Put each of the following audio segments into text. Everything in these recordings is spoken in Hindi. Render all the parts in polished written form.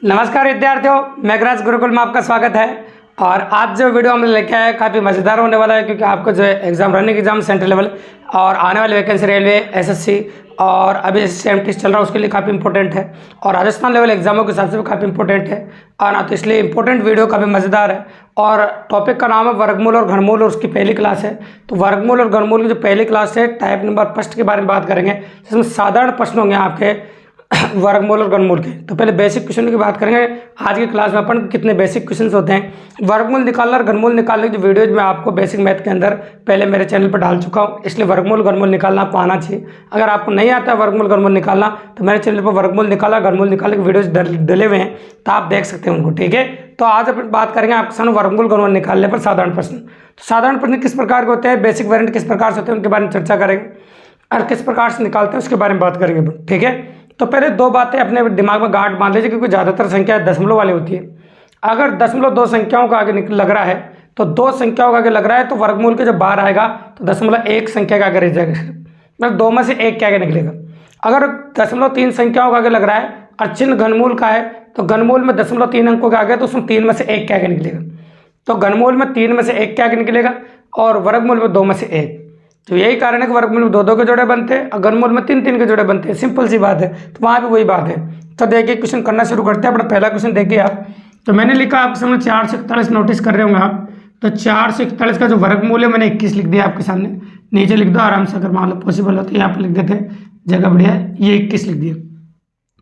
नमस्कार विद्यार्थियों, मेघराज गुरुकुल में आपका स्वागत है। और आज जो वीडियो हमने लेके आए काफ़ी मज़ेदार होने वाला है, क्योंकि आपको जो है exam running exam central level और आने वाली वैकेंसी रेलवे एसएससी और अभी एसएससी चल रहा है उसके लिए काफ़ी इंपॉर्टेंट है, और राजस्थान लेवल एग्जामों के हिसाब से भी काफ़ी इंपॉर्टेंट है। और ना तो इसलिए इंपॉर्टेंट वीडियो काफ़ी मज़ेदार है। और टॉपिक का नाम है वर्गमूल और घनमूल, और उसकी पहली क्लास है। तो वर्गमूल और घनमूल की जो पहली क्लास है टाइप नंबर फर्स्ट के बारे में बात करेंगे, जिसमें साधारण प्रश्न होंगे आपके वर्गमूल और घनमूल के। तो पहले बेसिक क्वेश्चन की बात करेंगे। आज की क्लास में अपन कितने बेसिक क्वेश्चंस होते हैं, वर्गमूल निकालना और घनमूल निकालने की जो वीडियोज मैं आपको बेसिक मैथ के अंदर पहले मेरे चैनल पर डाल चुका हूँ, इसलिए वर्गमूल घनमूल निकालना आपको आना चाहिए। अगर आपको नहीं आता है वर्गमूल घनमूल निकालना, तो मेरे चैनल पर वर्गमूल निकाला घनमूल निकालने के वीडियोज डले हुए हैं, तो आप देख सकते हैं उनको। ठीक है, तो आज अपन बात करेंगे आपके सामने वर्गमूल घनमूल निकालने पर साधारण प्रश्न। तो साधारण प्रश्न किस प्रकार के होते हैं, बेसिक वेरिएंट किस प्रकार से होते हैं, उनके बारे में चर्चा करेंगे, और किस प्रकार से निकालते हैं उसके बारे में बात करेंगे अपन। ठीक है, तो पहले दो बातें अपने दिमाग में गांठ बांध लीजिए, क्योंकि ज़्यादातर संख्या दशमलव वाली होती है। अगर दशमलव दो संख्याओं का आगे लग रहा है, तो दो संख्याओं का आगे लग रहा है, तो वर्गमूल के जब बाहर आएगा तो दशमलव एक संख्या का आगे रह जाएगा, मतलब दो में से एक के आगे निकलेगा। अगर दशमलव तीन संख्याओं का आगे लग रहा है और चिन्ह घनमूल का है, तो घनमूल में दशमलव तीन अंकों के आगे, तो उसमें तीन में से एक के आगे निकलेगा। तो घनमूल में तीन में से एक के आगे निकलेगा और वर्गमूल में दो में से एक। तो यही कारण है कि वर्गमूल में दो दो के जोड़े बनते हैं और घनमूल में तीन तीन के जोड़े बनते हैं। सिंपल सी बात है, तो वहाँ भी वही बात है। तो देखिए क्वेश्चन करना शुरू करते हैं। अपना पहला क्वेश्चन देखिए आप। तो मैंने लिखा आपके सामने 441 नोटिस कर रहे होंगे आप। तो 441 का जो वर्गमूल है मैंने 21 लिख दिया आपके सामने। नीचे लिख दो आराम से, अगर मान लो पॉसिबल हो तो यहाँ पर लिख देते हैं, जगह बढ़िया है। ये 21 लिख दिया।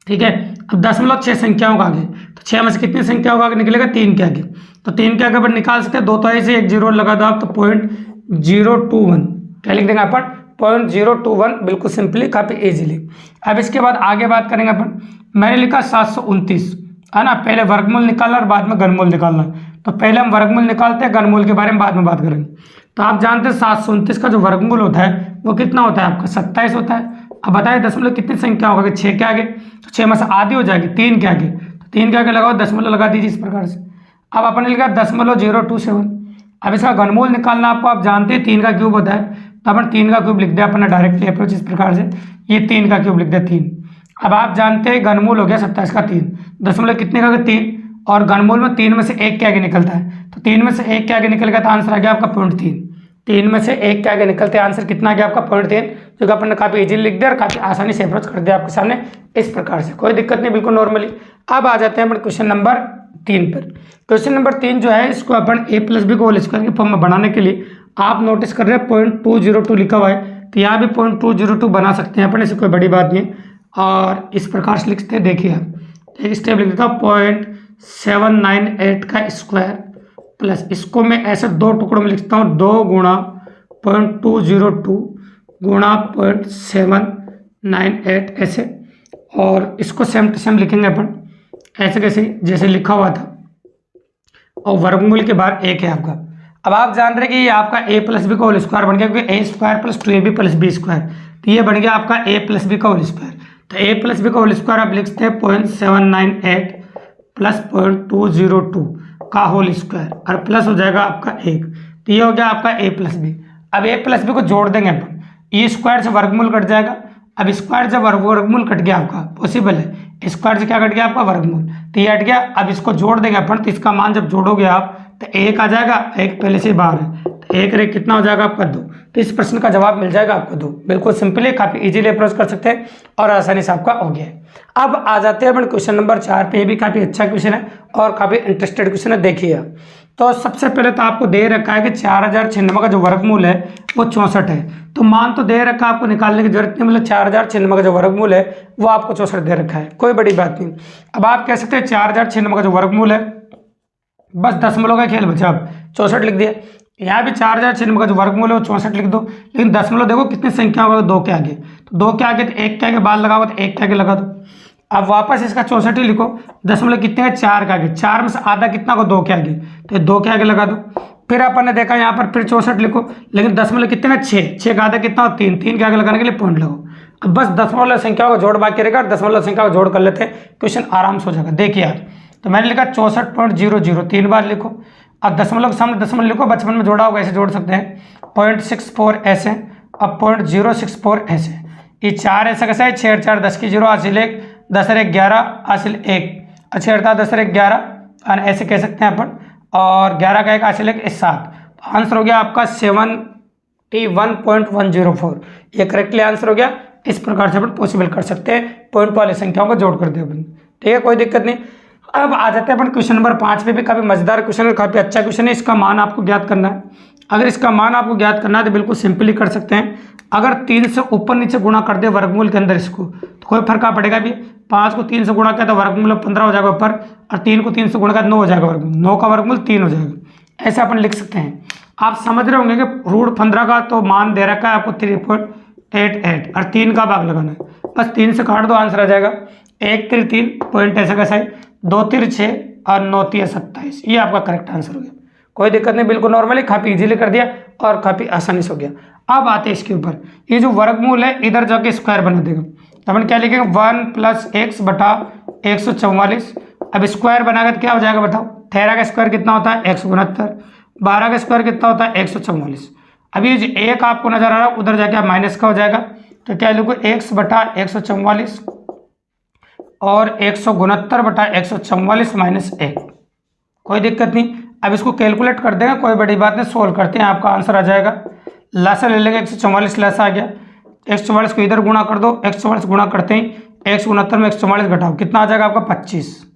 ठीक है, अब दशमलव 6 संख्याओं का आगे, तो 6 में से कितनी संख्याओं का आगे निकलेगा, 3 के आगे। तो 3 के आगे अपन निकाल सकते हैं, दो तो ऐसे एक जीरो लगा दो आप, तो 0.021 क्या लिख देंगे अपन, 0.021। बिल्कुल सिंपली, काफ़ी इजीली। अब इसके बाद आगे बात करेंगे अपन। मैंने लिखा 729 है ना, पहले वर्गमूल निकालना और बाद में घनमूल निकालना। तो पहले हम वर्गमूल निकालते हैं, घनमूल के बारे में बाद में बात करेंगे। तो आप जानते हैं 729 का जो वर्गमूल होता है वो कितना होता है आपका, 27 होता है। अब बताइए दशमलव कितनी संख्या होगा, 6 के आगे, तो 6 में से आधी हो जाएगी 3 के आगे, तो 3 के आगे लगाओ, दशमलव लगा दीजिए इस प्रकार से। अब अपन लिखा 0.027। अब इसका घनमूल निकालना आपको, आप जानते हैं 3 का क्यूब होता है, तो अपन 3 का क्यूब लिख दिया अपने डायरेक्टली अप्रोच इस प्रकार से, ये 3 का क्यूब लिख दिया 3। अब आप जानते हैं घनमूल हो गया 27 का 3, दशमलव कितने का 3, और घनमूल में 3 में से एक के आगे निकलता है, तो 3 में से एक के आगे निकल गया तो आंसर आ गया आपका 0.3। 3 में से एक के आगे निकलते आंसर कितना आ गया आपका 0.3, जो कि अपन ने काफ़ी इजीली लिख दिया और काफ़ी आसानी से अप्रोच कर दिया आपके सामने इस प्रकार से, कोई दिक्कत नहीं, बिल्कुल नॉर्मली। अब आ जाते हैं अपन क्वेश्चन नंबर 3 पर। क्वेश्चन नंबर 3 जो है, इसको अपन a+b को होल स्क्वायर के फॉर्म में बनाने के लिए आप नोटिस कर रहे हैं 0.202 लिखा हुआ है, तो यहाँ भी 0.202 बना सकते हैं अपन, ऐसी कोई बड़ी बात नहीं है। और इस प्रकार से लिखते हैं, देखिए आप एक स्टेप लिख देता हूँ, 0.798 का स्क्वायर प्लस, इसको मैं ऐसे दो टुकड़ों में लिखता हूँ, 2 गुणा 0.202 गुणा 0.798 ऐसे, और इसको सेम टू सेम लिखेंगे अपन ऐसे कैसे जैसे लिखा हुआ था, और वर्गमूल के बाहर एक है आपका। अब आप जान रहे हैं कि ये आपका a+b का होल स्क्वायर बन गया, क्योंकि a² + 2ab + b², तो ये बन गया आपका a+b का होल स्क्वायर। तो a+b का होल स्क्वायर आप लिखते हैं 0.798 + 0.202 का होल स्क्वायर, और प्लस हो जाएगा आपका 1, तो ये हो गया आपका a+b। अब a+b को जोड़ देंगे अपन, ये स्क्वायर से वर्गमूल कट जाएगा। अब स्क्वायर से वर्गमूल कट गया आपका, पॉसिबल है, स्क्वायर से क्या कट गया आपका वर्गमूल, तो ये हट गया। अब इसको जोड़ देंगे अपन, तो इसका मान जब जोड़ोगे आप तो 1 आ जाएगा, 1 पहले से बाहर है, तो 1 रे कितना हो जाएगा आपका 2, तो इस प्रश्न का जवाब मिल जाएगा आपको 2। बिल्कुल सिंपली, काफ़ी इजीली अप्रोच कर सकते हैं और आसानी से आपका हो गया है। अब आ जाते हैं अपन क्वेश्चन नंबर 4 पे। ये भी काफ़ी अच्छा क्वेश्चन है और काफ़ी इंटरेस्टेड क्वेश्चन है, देखिए। तो सबसे पहले तो आपको दे रखा है कि 4096 का जो वर्गमूल है वो 64 है। तो मान तो दे रखा है, आपको निकालने की जरूरत नहीं, मतलब 4096 का जो वर्गमूल है वो आपको 64 दे रखा है, कोई बड़ी बात नहीं। अब आप कह सकते हैं 4096 का जो वर्गमूल है, बस दशमलव का खेल बचा, अब 64 लिख दिया। यहाँ भी 4096 का जो वर्गमूल है वो 64 लिख दो, लेकिन दशमलव देखो कितनी संख्या होगा, 2 के आगे, तो 2 के आगे तो 1 के आगे बाद लगा हुआ, तो 1 के आगे लगा दो। अब वापस इसका 64 ही लिखो, दशमलव कितने है 4 के आगे, 4 में से आधा कितना को 2 के आगे, तो 2 के आगे लगा दो। फिर अपन ने देखा यहाँ पर फिर 64 लिखो, लेकिन दशमलव कितने है 6, 6 का आधा कितना हो 3, 3 के आगे लगाने के लिए पॉइंट लगाओ। अब बस दशमलव संख्या को जोड़ बाकी रहेगा, दशमलव संख्या को जोड़ कर लेते हैं, क्वेश्चन आराम से हो जाएगा। देखिए आप, तो मैंने लिखा 64.00, 3 बार लिखो। अब दशमलव के सामने दशमलव लिखो, बचपन में जोड़ा होगा ऐसे जोड़ सकते हैं, 0.64 ऐसे, अब 0.064 ऐसे, ये 4 ऐसा कैसा है, 6 4 10 की 0 हासिल 1, 10 और 1 11 हासिल 1, अच्छे 10 10 11 ऐसे कह सकते हैं अपन, और 11 का एक हासिल है 7। आंसर हो गया आपका 71.104। ये करेक्टली आंसर हो गया। इस प्रकार से अपन पॉसिबल कर सकते हैं, पॉइंट वाली संख्याओं को जोड़ कर दे अपन। ठीक है, कोई दिक्कत नहीं। अब आ जाते हैं अपन क्वेश्चन नंबर 5 पे। भी काफ़ी मजेदार क्वेश्चन है, काफ़ी अच्छा क्वेश्चन है। इसका मान आपको ज्ञात करना है। अगर इसका मान आपको ज्ञात करना है तो बिल्कुल सिंपली कर सकते हैं। अगर 3 से ऊपर नीचे गुणा कर दे वर्गमूल के अंदर इसको, तो कोई फर्क पड़ेगा भी। 5 को 3 से गुणा किया तो वर्गमूल 15 हो जाएगा ऊपर, और 3 को 3 से गुणा किया 9 हो जाएगा वर्गमूल, 9 का वर्गमूल 3 हो जाएगा। ऐसे अपन लिख सकते हैं। आप समझ रहे होंगे कि √15 का तो मान दे रखा है आपको 3.88, और 3 का भाग लगाना है। बस 3 से काट दो, आंसर आ जाएगा 1 3 3 पॉइंट ऐसा कैसा है 2 3 6 और 9 3 27। ये आपका करेक्ट आंसर हो गया। कोई दिक्कत नहीं, बिल्कुल नॉर्मली काफ़ी इजीली कर दिया और काफ़ी आसानी से हो गया। अब आते हैं इसके ऊपर। ये जो वर्गमूल है इधर जाके स्क्वायर बना देगा, तो अपन क्या लिखेंगे 1 + x बटा 144। अब स्क्वायर बनाएगा तो क्या हो जाएगा बताओ। 13 का स्क्वायर कितना होता है 169, 12 का स्क्वायर कितना होता है 144। अब ये जो एक आपको नजर आ रहा है उधर जाके माइनस का हो जाएगा, तो क्या लिखो x बटा 144 और 169 बटा 144 माइनस 1। कोई दिक्कत नहीं। अब इसको कैलकुलेट कर देंगे, कोई बड़ी बात नहीं, सोल्व करते हैं, आपका आंसर आ जाएगा। लासा ले लेंगे 144 लासा आ गया। 144 को इधर गुणा कर दो, 144 गुणा करते ही 169 में 144 घटाओ, कितना आ जाएगा आपका 25।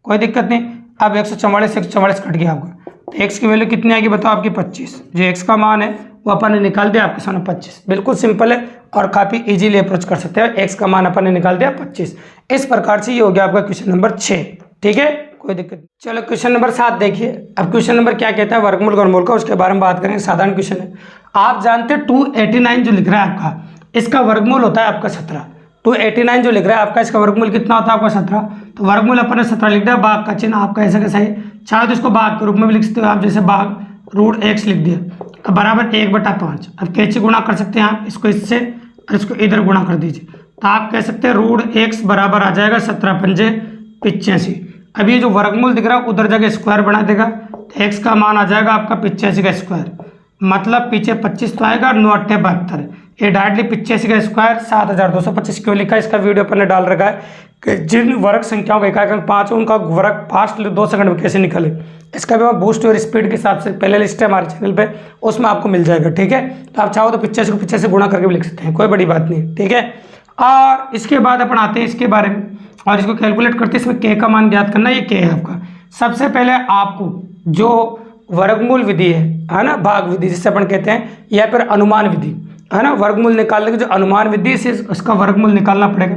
कोई दिक्कत नहीं। अब 144 144 कट गया आपका, तो x की वैल्यू कितनी आएगी बताओ आपकी 25। जो x का मान है वो अपन ने निकाल दिया आपके सामने 25। बिल्कुल सिंपल है और काफ़ी इजीली अप्रोच कर सकते हैं। x का मान अपन ने निकाल दिया 25। इस प्रकार से ये हो गया आपका क्वेश्चन नंबर 6। ठीक है, कोई दिक्कत नहीं। चलो क्वेश्चन नंबर 7 देखिए। अब क्वेश्चन नंबर क्या कहता है वर्गमूल घनमूल का, उसके बारे में बात करेंगे। साधारण क्वेश्चन है। आप जानते हैं 289 जो लिख रहा है आपका, इसका वर्गमूल होता है आपका 17। 289 जो लिख रहा है आपका, इसका वर्गमूल कितना होता है आपका 17। तो वर्गमूल अपन ने 17 लिख दिया। भाग का चिन्ह आपका ऐसा कैसा है, चाहे तो इसको भाग के रूप में भी लिख सकते हो आप, जैसे भाग √x लिख दिया, अब बराबर 1/5। अब कैसे गुणा कर सकते हैं आप, इसको इससे और इसको इधर गुणा कर दीजिए, तो आप कह सकते हैं √x बराबर आ जाएगा 17 पंजे 85। अब ये जो वर्गमूल दिख रहा है उधर जगह स्क्वायर बना देगा, तो x का मान आ जाएगा आपका 85 का स्क्वायर, मतलब पीछे 25 तो आएगा, 9 8 72। ये डायरेक्टली 85 का स्क्वायर 7225 क्यों लिखा है, इसका वीडियो पर ने डाल रखा है कि जिन वर्ग संख्याओं का एकांक 5 उनका वर्ग फास्ट 2 सेकंड में कैसे निकले। इसका भी बूस्ट और स्पीड के हिसाब से पहले लिस्ट है हमारे चैनल पे, उसमें आपको मिल जाएगा। ठीक है, तो आप चाहो तो 85 को 85 से गुणा करके भी लिख सकते हैं, कोई बड़ी बात नहीं। ठीक है, और इसके बाद अपन आते हैं इसके बारे में और इसको कैलकुलेट करते हैं। इसमें k का मान ज्ञात करना, ये k है आपका। सबसे पहले आपको जो वर्गमूल विधि है ना, भाग विधि जिसे अपन कहते हैं, या फिर अनुमान विधि है ना, वर्गमूल निकालने की जो अनुमान विधि से उसका वर्गमूल निकालना पड़ेगा।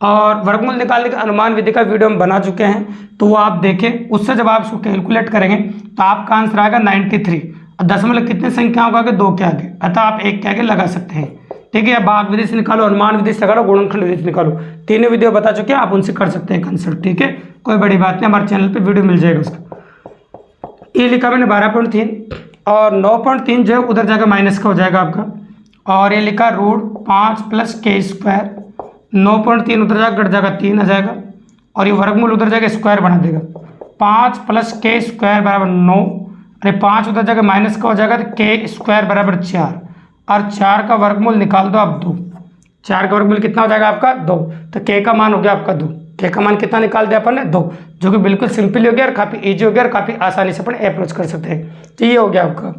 और वर्गमूल निकालने के अनुमान विधि का वीडियो हम बना चुके हैं, तो वो आप देखें। उससे जब आप इसको कैलकुलेट करेंगे तो आपका आंसर आएगा 93। और दशमलव कितने संख्याओं का आगे 2 के आगे, अतः आप 1 के आगे लगा सकते हैं। ठीक है, भाग विधि से निकालो, अनुमान विधि से निकालो, गुणनखंड विधि से निकालो, तीनों वीडियो बता चुके हैं, आप उनसे कर सकते हैं कंसल्ट। ठीक है, कोई बड़ी बात नहीं, हमारे चैनल पे वीडियो मिल जाएगा उसका। ये लिखा मैंने 12.3 और 9.3 जो है उधर जाकर माइनस का हो जाएगा आपका, और ये लिखा √5 + k²। 9.3 उधर जाकर घट जाएगा 3 आ जाएगा, और ये वर्गमूल उधर जाकर स्क्वायर बना देगा। 5 + k² बराबर 9, अरे 5 उधर जाकर माइनस का हो जाएगा, तो k² बराबर 4, और 4 का वर्गमूल निकाल दो आप 2। 4 का वर्गमूल कितना हो जाएगा आपका 2, तो k का मान हो गया आपका 2। k का मान कितना निकाल दिया अपन ने 2, जो कि बिल्कुल सिंपल हो गया और काफ़ी ईजी हो गया और काफ़ी आसानी से अपन अप्रोच कर सकते हैं। तो ये हो गया आपका।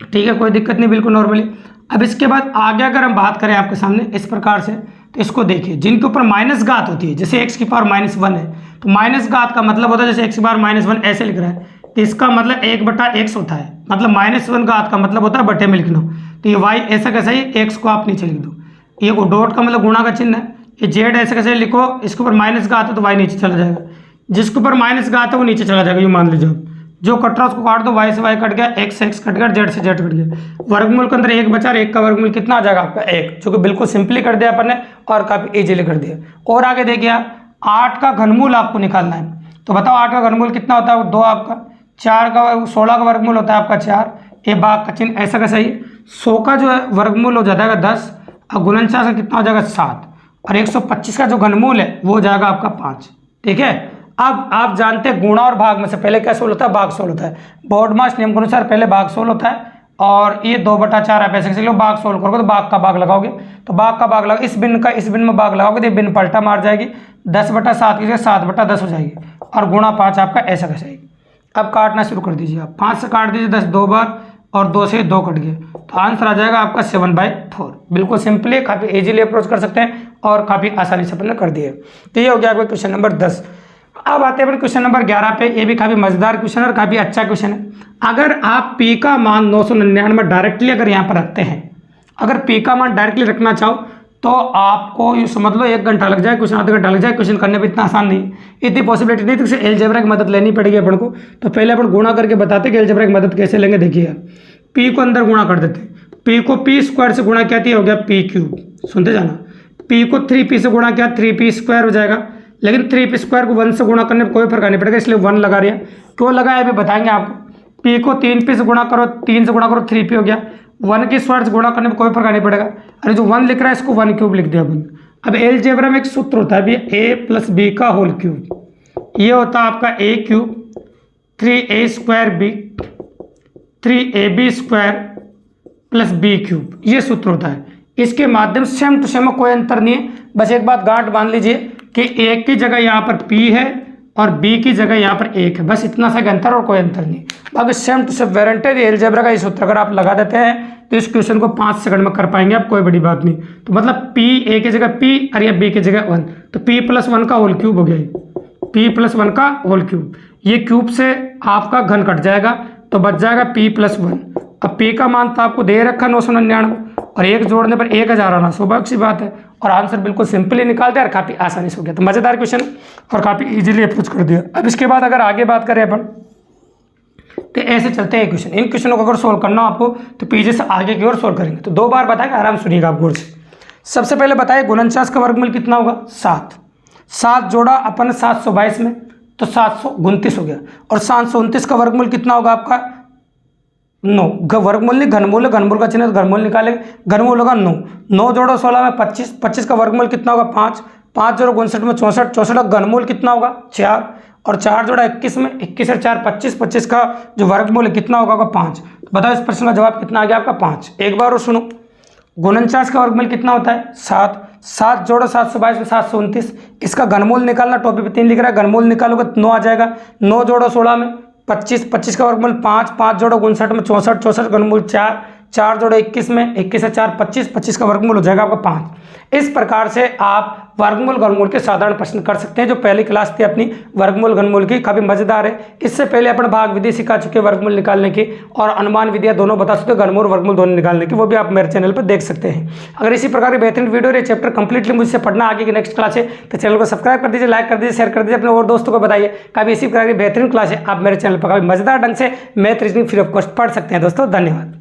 ठीक है, कोई दिक्कत नहीं, बिल्कुल नॉर्मली। अब इसके बाद आगे अगर हम बात करें आपके सामने इस प्रकार से, तो इसको देखिए, जिनके ऊपर माइनस घात होती है, जैसे x की पावर -1 है, तो माइनस घात का मतलब होता है, जैसे x की पावर -1 ऐसे लिख रहा है, तो इसका मतलब 1/x होता है, मतलब -1 घात का मतलब होता है बटे में लिखना। तो ये y ऐसा कैसा ही, x को आप नीचे लिख दो, ये डॉट का मतलब गुणा का चिन्ह है, ये z ऐसे कैसे लिखो, इसके ऊपर माइनस घात है तो y नीचे चला जाएगा, जिसके ऊपर माइनस घात है वो नीचे चला जाएगा, ये मान लीजिए। जो कट रहा उसको काट दो, y से y कट गया, x से x कट गया, z से z कट गया, वर्गमूल के अंदर 1 बचा, और 1 का वर्गमूल कितना आ जाएगा आपका 1, जो कि बिल्कुल सिंपली कर दिया अपन ने और काफ़ी इजीली कर दिया। और आगे देखिए, 8 का घनमूल आपको निकालना है, तो बताओ 8 का घनमूल कितना होता है 2 आपका, 16 का वर्गमूल होता है आपका 4, ये भाग का चिन्ह ऐसा का सही। 100 का जो है वर्गमूल हो जाता है 10, और गुणनचार का कितना हो जाएगा 7, और 125 का जो घनमूल है वो हो जाएगा आपका 5। ठीक है, अब आप जानते हैं गुणा और भाग में से पहले क्या सोल्व होता है, भाग सोल्व होता है। बोर्डमास नियम के अनुसार पहले भाग सोल्व होता है, और ये 2/4 आप ऐसे कैसे लो, भाग सोल्व करोगे तो भाग का भाग लगाओगे, तो भाग का भाग लगा, इस बिन का इस बिन में भाग लगाओगे तो बिन पलटा मार जाएगी, 10/7 की जगह 7/10 हो जाएगी, और गुणा 5 आपका ऐसा कैसा है। अब काटना शुरू कर दीजिए आप, 5 से काट दीजिए 10 2 बार और 2 से 2 कट गए, तो आंसर आ जाएगा आपका 7/4। बिल्कुल सिंपली काफ़ी इजीली अप्रोच कर सकते हैं और काफ़ी आसानी से अपने कर दिए। तो ये हो गया आपका क्वेश्चन नंबर 10। अब आते हैं क्वेश्चन नंबर 11 पे। ये भी काफ़ी मजेदार क्वेश्चन और काफ़ी अच्छा क्वेश्चन है। अगर आप पी का मान 999 डायरेक्टली अगर यहाँ पर रखते हैं, अगर पी का मान डायरेक्टली रखना चाहो तो आपको यूँ समझ लो 1 घंटा लग जाए, क्वेश्चन आधा घंटा लग जाए। क्वेश्चन करने में इतना आसान नहीं, इतनी पॉसिबिलिटी नहीं, तो एलजेब्रा की मदद लेनी पड़ेगी अपन को। तो पहले अपन गुणा करके बताते कि एलजेब्रा की मदद कैसे लेंगे। देखिए पी को अंदर गुणा कर देते, पी को पी स्क्वायर से गुणा किया हो गया पी क्यूब, सुनते जाना। पी को 3p से गुणा किया 3p स्क्वायर हो जाएगा, लेकिन 3p स्क्वायर को 1 से गुणा करने में कोई फर्क नहीं पड़ेगा, इसलिए 1 लगा रहे हैं। क्यों लगाया अभी बताएंगे आपको। पी को 3p से गुणा करो, 3 से गुणा करो 3p हो गया, 1 की स्क्वायर से गुणा करने में कोई फर्क नहीं पड़ेगा। अरे जो 1 लिख रहा है इसको 1 क्यूब लिख दिया अपन। अब एलजेब्रा में एक सूत्र होता है अभी a + b का होल क्यूब, ये होता है आपका a cube 3a square b 3ab square plus b cube, ये सूत्र होता है। इसके माध्यम से सेम टू सेम कोई अंतर नहीं है। बस एक बात गांठ बांध लीजिए कि a की जगह यहाँ पर p है और b की जगह यहाँ पर 1 है, बस इतना सा अंतर और कोई अंतर नहीं। बाकी same to same warranted algebra का ये सूत्र अगर आप लगा देते हैं तो इस क्वेश्चन को 5 सेकंड में कर पाएंगे आप, कोई बड़ी बात नहीं। तो मतलब p a की जगह p और या b की जगह 1, तो p + 1 का होल क्यूब हो गया, p + 1 का होल क्यूब। ये क्यूब से आपका घन कट जाएगा तो बच जाएगा p + 1। अब p का मान तो आपको दे रखा 999 और 1 जोड़ने पर 1000 आना स्वाभाविक सी बात है, और आंसर बिल्कुल सिंपली निकाल दिया और काफ़ी आसानी से हो गया। तो मज़ेदार क्वेश्चन और काफ़ी इजीली अप्रोच कर दिया। अब इसके बाद अगर आगे बात करें अपन तो ऐसे चलते हैं क्वेश्चन। इन क्वेश्चनों को अगर सोल्व करना आपको तो पीछे से आगे की ओर सोल्व करेंगे। तो 2 बार बताएंगे, आराम से सुनिएगा आप गौर से। सबसे पहले बताइए 49 का वर्गमूल कितना होगा 7। 7 जोड़ा अपन 722 में तो 729 हो गया, और 729 का वर्गमूल कितना होगा आपका 9। वर्गमूल नहीं घनमूल, घनमूल का चिन्ह घनमूल निकालेंगे, घनमूल होगा 9। 9 जोड़ो 16 में 25, 25 का वर्गमूल कितना होगा 5। 5 जोड़ो 59 में 64, 64 का घनमूल कितना होगा 4, और 4 जोड़ा 21 में 21 और 4 25, 25 का जो वर्गमूल कितना होगा 5। तो बताओ इस प्रश्न का जवाब कितना आ गया आपका 5। एक बार और सुनो, 49 का वर्गमूल कितना होता है 7। 7 जोड़ो 722 में 729, इसका घनमूल निकालना, टॉपिक पे 3 लिख रहा है, घनमूल निकालोगे तो 9 आ जाएगा। 9 जोड़ो 16 में 25, 25 का वर्गमूल 5, 5 जोड़ो 59 में 64, 64 घनमूल 4, 4 जोड़ो 21 में 21 से 4 25, 25 का वर्गमूल हो जाएगा आपका 5। इस प्रकार से आप वर्गमूल घनमूल के साधारण प्रश्न कर सकते हैं। जो पहली क्लास थी अपनी वर्गमूल घनमूल की, काफ़ी मजेदार है। इससे पहले अपन भाग विधि सिखा चुके वर्गमूल निकालने की, और अनुमान विधियाँ दोनों बता सकते हो, घनमूल वर्गमूल दोनों निकालने की, वो भी आप मेरे चैनल पर देख सकते हैं। अगर इसी प्रकार की बेहतरीन वीडियो और चैप्टर कंप्लीटली मुझसे पढ़ना आगे की नेक्स्ट क्लास है तो चैनल को सब्सक्राइब कर दीजिए, लाइक कर दीजिए, शेयर कर दीजिए, अपने और दोस्तों को बताइए। काफ़ी इसी प्रकार की बेहतरीन क्लास है, आप मेरे चैनल पर काफ़ी मजेदार ढंग से math reasoning free of cost पढ़ सकते हैं। दोस्तों धन्यवाद।